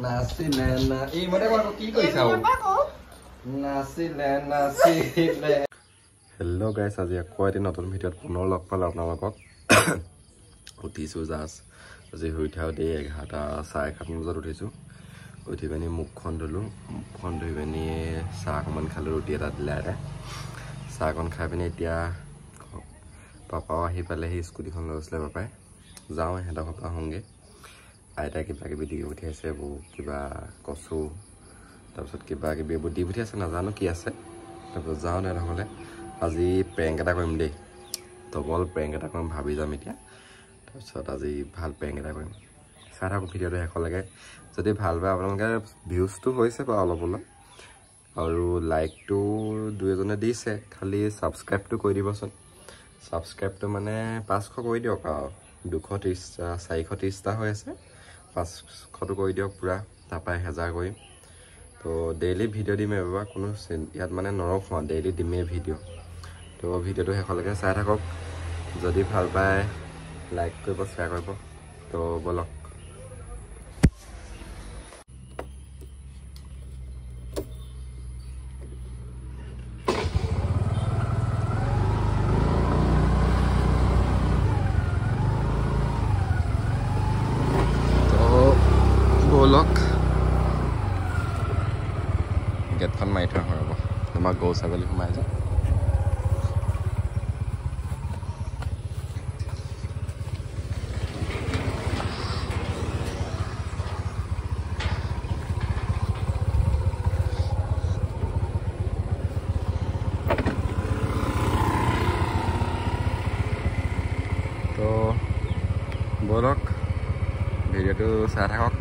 নাচিলে না এই মতে কোৱা কি কৈছা নাচিলে নাচিলে হেল্ল' গাইছ আজি আকৌ এটি নতুন ভিডিঅ'ত পুনৰ লগ পালোঁ আপোনালোকক উঠিছোঁ জাষ্ট আজি শুই উঠাওঁতে 11:30 বজাত উঠিছোঁ উঠি পিনি মুখখন ধুলোঁ মুখখন ধুই পিনি চাহ অকণমান খালোঁ ৰুটি এটা দিলে আইতাই চাহকণ খাই পিনি এতিয়া পাপাও আহি পালেহি স্কুটিখন লৈ গৈছিলে পাপাই যাওঁ সিহঁতৰ ঘৰৰ পৰা আহোঁগৈ আইতাই কিবা কিবি দি পঠিয়াইছে এইবোৰ কিবা কচু তাৰপিছত কিবা কিবি এইবোৰ দি পঠিয়াইছে নাজানো কি আছে তাৰপিছত যাওঁ নহ'লে আজি প্ৰেংক এটা কৰিম দেই ডবল প্ৰেংক এটা কৰিম ভাবি যাম এতিয়া তাৰপিছত আজি ভাল প্ৰেংক এটা কৰিম চাই থাকক ভিডিঅ'টো শেষলৈকে যদি ভাল পায় আপোনালোকে ভিউজটো হৈছে বাৰু অলপ অলপ আৰু লাইকটো দুই এজনে দিছে খালি ছাবস্ক্ৰাইবটো কৰি দিবচোন ছাবস্ক্ৰাইবটো মানে 500 কৰি দিয়ক আৰু 230টা 430টা হৈ আছে 500টো কৰি দিয়ক পুৰা তাৰপৰা 1000 কৰিম তো ডেইলি ভিডিঅ' দিম এবাৰ কোনো ইয়াত মানে নৰখোঁ ডেইলি দিমেই ভিডিঅ' তো ভিডিঅ'টো শেষলৈকে চাই থাকক যদি ভাল পায় লাইক কৰিব শ্বেয়াৰ কৰিব তো বলক গেটখন মাৰি থোৱা হয় ৰ'ব তোমাৰ গৰু ছাগলী সোমাই যায় তো বলক ভিডিঅ'টো চাই থাকক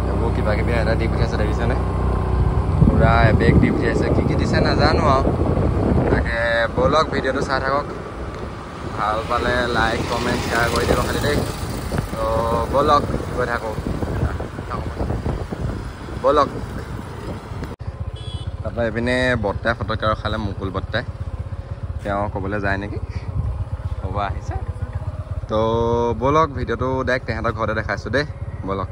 এইবোৰ কিবা কিবি এটা দি পঠিয়াইছে দেখিছেনে পুৰা এবেগ দি পঠিয়াইছে কি দিছে নাজানো আৰু তাকে বলক ভিডিঅ'টো চাই থাকক ভাল পালে লাইক কমেণ্ট শ্বেয়াৰ কৰি দিব খালি দেই তো বলক গৈ থাকোঁ বলক তাৰপৰা এইপিনে বৰ্তাই ফটককৈ ৰখালে মুকুল বৰ্তাই তেওঁ ক'বলৈ যায় নেকি হ'ব আহিছে তো বলক ভিডিঅ'টো ডাইৰেক্ট তেহেঁতৰ ঘৰতে দেখাইছোঁ দেই বলক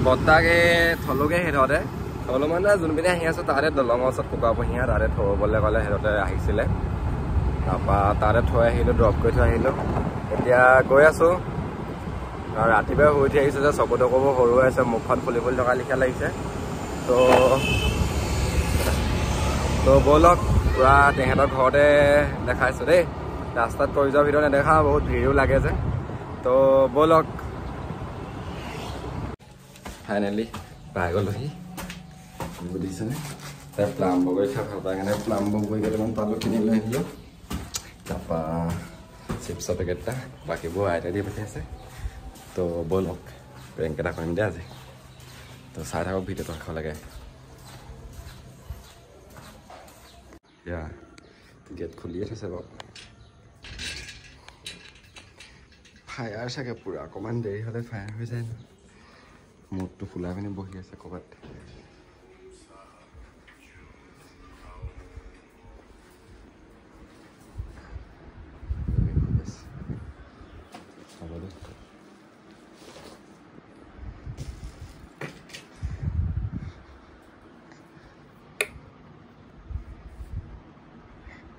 বৰ্তাকে থলোগৈ সিহঁতে থলো মানে যোনপিনে আহি আছোঁ তাতে দলঙৰ ওচৰত কুকুৰা পুহিয়া তাতে থ'বলৈ ক'লে সিহঁতে আহিছিলে তাৰপৰা তাতে থৈ আহিলোঁ ড্ৰপ কৰি থৈ আহিলোঁ এতিয়া গৈ আছোঁ ৰাতিপুৱাই শুই উঠি আহিছোঁ যে চকু তকুবোৰ সৰু হৈ আছে মুখখন ফুলি ফুলি থকা লিখা লাগিছে তো বলক পূৰা তেহেঁতৰ ঘৰতে দেখাইছোঁ দেই ৰাস্তাত কৰি যোৱাৰ ভিডিঅ' নেদেখা বহুত ভিৰো লাগে যে তো বলক ফাইনেলি পাই গ'লোহি বুজিছেনে তাই প্লাম বগৰী খাই ভাল পায় কাৰণে প্লাম বগৰী কেইটামান পালোঁ কিনি লৈ আহিলোঁ তাৰপৰা চিপছৰ পেকেট এটা বাকীবোৰ আইতাই দি পঠিয়াইছে তো বলক প্ৰেংক এটা কৰিম দে আজি তো চাই থাকক ভিডিঅ'টো শেষলৈকে এতিয়া গেট খুলিয়ে থৈছে বাৰু ফায়াৰ চাগে পূৰা অকণমান দেৰি হ'লে ফায়াৰ হৈ যায় ন মুখটো ফুলাই পিনি বহি আছে ক'ৰবাত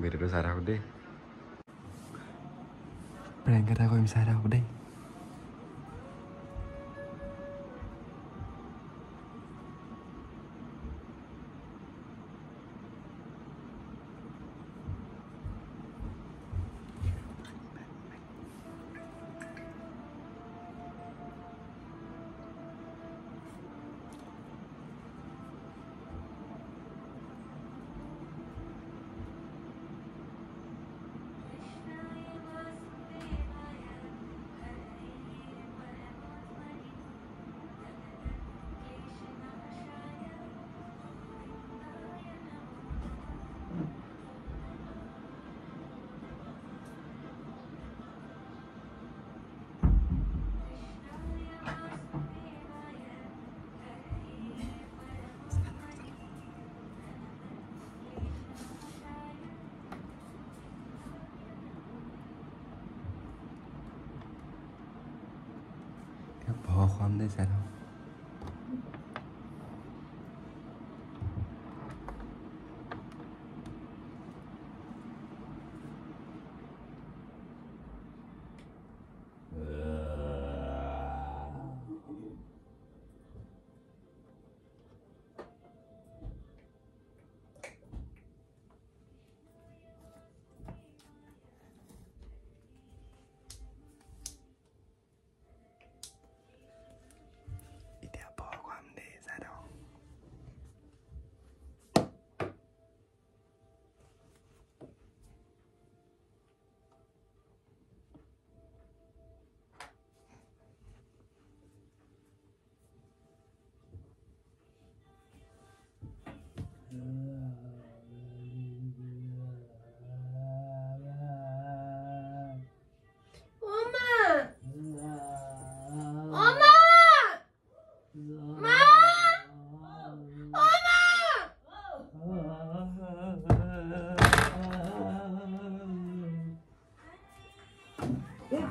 ভিডিঅ'টো চাই থাকক দেই প্ৰেংক এটা কৰিম চাই থাকক দেই খুৱাম দেই চাই থাকক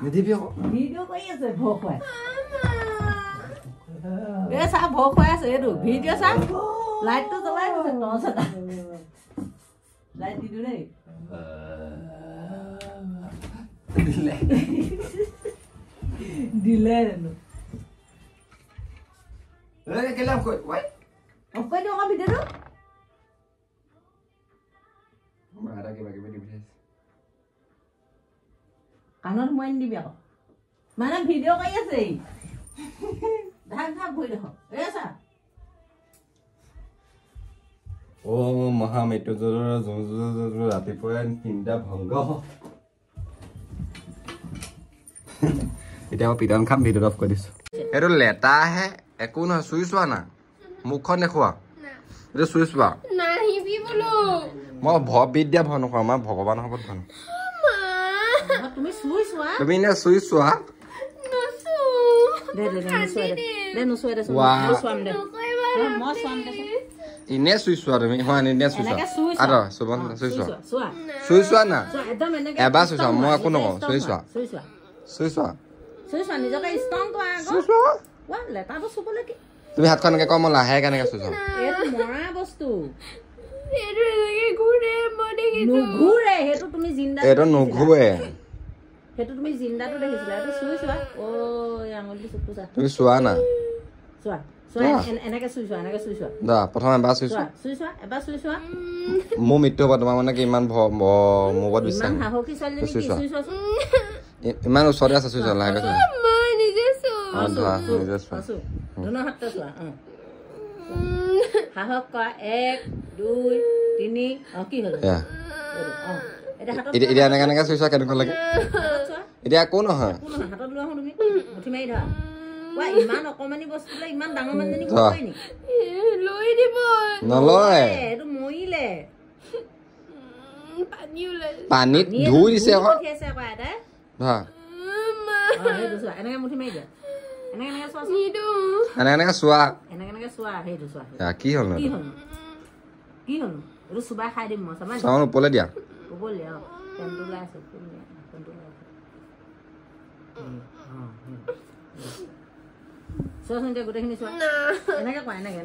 ভিডিও কৰি আছে ভোক খুৱাই এ চা ভোক খুৱাই আছে এইটো ভিডিও চা লাইটটো জ্বলাই আছে টৰ্চ এটা লাইট দি দিও দেই দিলে কেলে কৈ ৱাই অকৈ দিও ভিডিওটো মাৰা কিবা কিবি দি পঠাইছে কাণত মই নিদিবি আকৌ মানে ভিডিও কৰি আছে ধাক ধাক ভৰি দেখো এ চা ও মহামৃত্যুঞ্জয় ৰাতিপুৱাই তিনিটা ভংগ এতিয়া মই পিটন খাম ভিডিঅ'ত অফ কৰি দিছো এইটো লেটা আহে একো নহয় চুই চোৱা না মুখখন দেখুৱা এইটো চুই চোৱা মই বিদ্যা ভয় নকৰা মই ভগৱানৰ লগত ভয় তুমি চুই চোৱা তুমি নে চুই চোৱা ইনে চুই চোৱা তুমি হয় ইনে চুই চোৱা আৰু চুই চোৱা না এবাৰ চুই চোৱা মই একো নকওঁ চুই চোৱা তুমি হাতখন এনেকে কওঁ মই লাহে কেনেকে চুই চোৱা এইটো নুঘূৰে সেইটো তুমি জিন্দাটো দেখিছিলা এইটো চুই চোৱা ও আঙুলটো চুকু চা তুমি চোৱা না চোৱা চোৱা এনেকে চুই চোৱা দা প্ৰথম এবাৰ চুই চোৱা এবাৰ চুই চোৱা মোৰ মৃত্যু হ'ব তোমাৰ মানে কি ইমান মোৰ ওপৰত বিশ্বাস ইমান সাহসী ছোৱালীজনী কি চুই চোৱা ইমান ওচৰতে আছে চুই চোৱা লাহেকে চুই মই নিজে চোৱা নিজে চোৱা ধুনৰ হাতটো চোৱা সাহস কৰা 1 2 3 কি হ'ল এতিয়া এনেকে এনেকে চুই চোৱা কেনেকুৱা লাগে এতিয়া একো নহয় হাতত লোৱা তুমি মুঠি মাৰি ধৰা ইমান অকমানি বস্তুলে ইমান ডাঙৰ মানুহজনী কই নি লৈ দিব নলয় এইটো মৰিলে পানী ওলাই পানীত ধুই দিছে আকৌ ধৰা সেইটো চোৱা এনেকে মুঠি মাৰি দিয়া এনেকে চোৱা এনেকে চোৱা এনেকে চোৱা সেইটো চোৱা কি হ'ল এইটো চুবাই খাই দিম মই চাউন ওপৰলে দিয়া ওপৰলে পেনটো ওলাই আছে চোৱাচোন এতিয়া গোটেইখিনি চোৱা এনেকে কোৱা এনেকে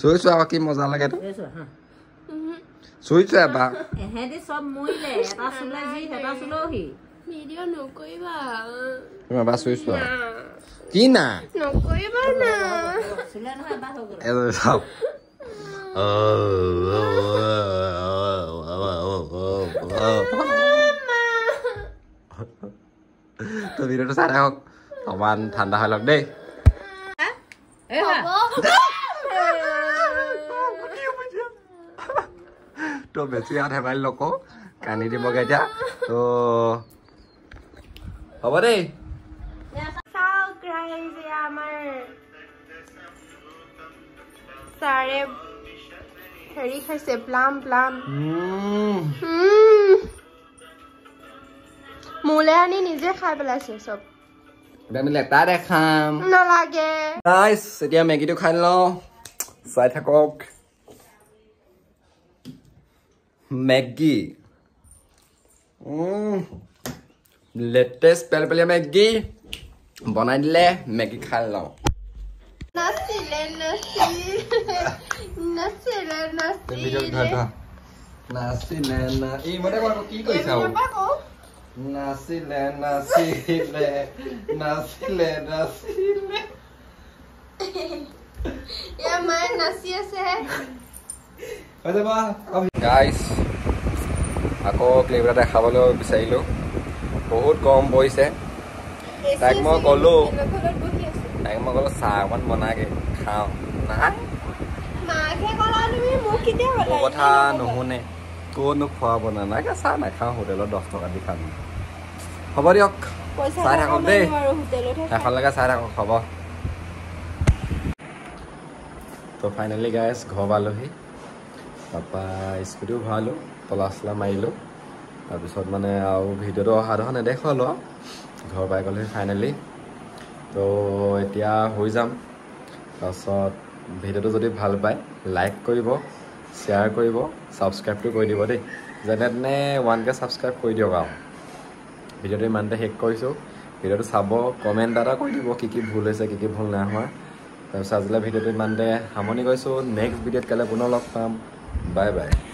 চুই চোৱা কি মজা লাগে চুই চোৱা এবাৰ এহেঁতি চব মৰিলে এটা চুলে যি এটা চুলহি ভিডিও নকৰিবা তুমি এবাৰ চুই চোৱা কি না নকৰিবা না চুলে নহয় এবাৰ হৈ গ'ল চাওক তো ভিডিওটো চাই থাকক অকমান ঠাণ্ডা হৈ লওক দেই তো বেছি হাত হেমালি নকওঁ কান্দি দিবগে এতিয়া তো হ'ব দেই আমাৰ ছাৰে হেৰি খাইছে প্লাম মোলে আনি নিজে খাই পেলাইছে চব আমি লেটা দেখাম নালাগে গাইছ এতিয়া মেগীটো খাই লওঁ চাই থাকক মেগী লেটেষ্ট পেলপেলীয়া মেগী বনাই দিলে মেগী খাই লওঁ নাছিলে না এই মতে কি কৈছা নাছিলে নাছিলে নাছিলে নাছিলে মায়ে নাচি আছে গাইজ আকৌ ক্লিপ এটা দেখাবলৈ বিচাৰিলোঁ বহুত গৰম পৰিছে তাইক মই ক'লোঁ চাহ অকণমান বনাগে খাওঁ নাই মোৰ কথা নুশুনে ক'তনো খোৱাব নালাগে চাহ নাখাওঁ হোটেলত 10 টকা দি খাম হ'ব দিয়ক চাই থাকক দেই এখনলৈকে চাই থাকক হ'ব তো ফাইনেলি গাইজ ঘৰ পালোহি তাৰপৰা স্কুটিও ভৰালোঁ তলা চলা মাৰিলোঁ তাৰপিছত মানে আৰু ভিডিঅ'টো অহা দেখোন নেদেখুৱালোঁ আৰু ঘৰ পাই গ'লোহি ফাইনেলি তো এতিয়া হৈ যাম তাৰপাছত ভিডিঅ'টো যদি ভাল পায় লাইক কৰিব শ্বেয়াৰ কৰিব ছাবস্ক্ৰাইবটো কৰি দিব দেই যেনে তেনে 1K ছাবস্ক্ৰাইব কৰি দিয়ক আৰু ভিডিঅ'টো ইমানতে শেষ কৰিছোঁ ভিডিঅ'টো চাব কমেণ্ট এটা কৰি দিব কি কি ভুল হৈছে কি কি ভুল নাই হোৱা তাৰপিছত আজিলৈ ভিডিঅ'টো ইমানতে সামৰণি কৰিছোঁ নেক্সট ভিডিঅ'ত কাইলৈ পুনৰ লগ পাম বাই বাই